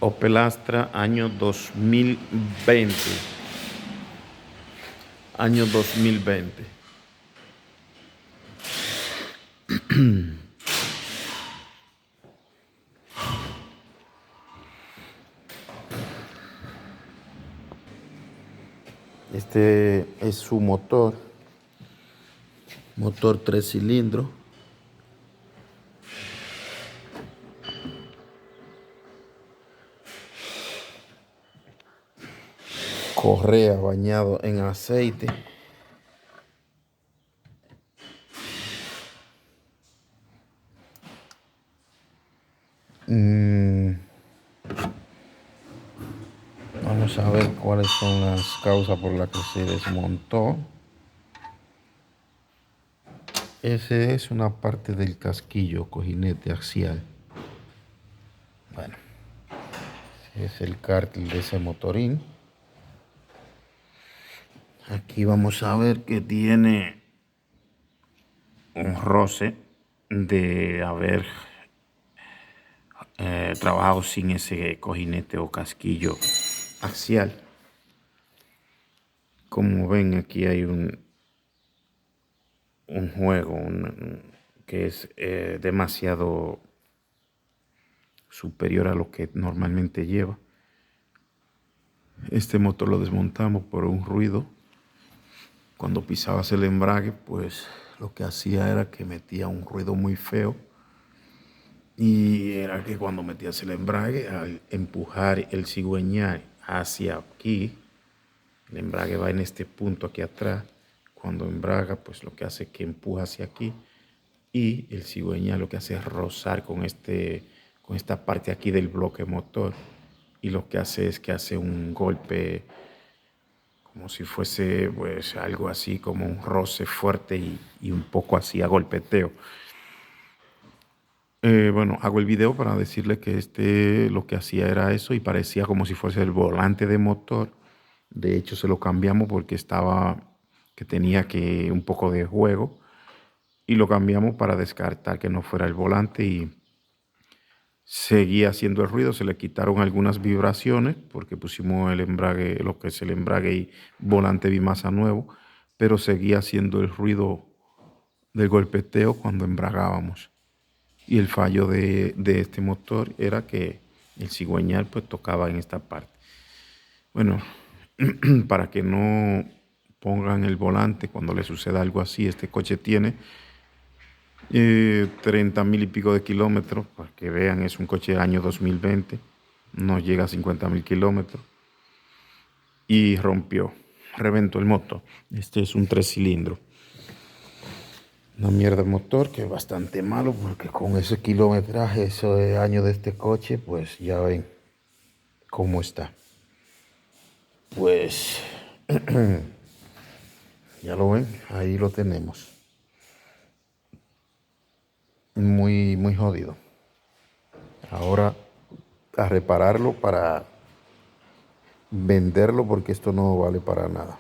Opel Astra, año 2020. Año 2020. Este es su motor. Motor 3 cilindros. Correa bañado en aceite. Vamos a ver cuáles son las causas por las que se desmontó. Ese es una parte del casquillo, cojinete axial. Bueno, ese es el cárter de ese motorín. Aquí vamos a ver que tiene un roce de haber trabajado sin ese cojinete o casquillo axial. Como ven, aquí hay un juego que es demasiado superior a lo que normalmente lleva. Este motor lo desmontamos por un ruido. Cuando pisabas el embrague, pues lo que hacía era que metía un ruido muy feo. Y era que cuando metías el embrague, al empujar el cigüeñal hacia aquí, el embrague va en este punto aquí atrás. Cuando embraga, pues lo que hace es que empuja hacia aquí. Y el cigüeñal lo que hace es rozar con esta parte aquí del bloque motor. Y lo que hace es que hace un golpe como si fuese pues algo así como un roce fuerte y un poco así a golpeteo. Bueno, hago el video para decirle que lo que hacía era eso y parecía como si fuese el volante de motor. De hecho, se lo cambiamos porque que tenía un poco de juego y lo cambiamos para descartar que no fuera el volante y seguía haciendo el ruido. Se le quitaron algunas vibraciones porque pusimos el embrague, lo que es el embrague y volante bimasa nuevo, pero seguía haciendo el ruido del golpeteo cuando embragábamos. Y el fallo de este motor era que el cigüeñal pues tocaba en esta parte. Bueno, para que no pongan el volante cuando le suceda algo así, este coche tiene 30,000 y pico de kilómetros. Para que vean, es un coche del año 2020, no llega a 50,000 kilómetros. Y reventó el motor. Este es un 3 cilindros. Una mierda de motor que es bastante malo porque con ese kilometraje, ese año de este coche, pues ya ven cómo está. Pues ya lo ven, ahí lo tenemos. Muy, muy jodido. Ahora a repararlo para venderlo porque esto no vale para nada.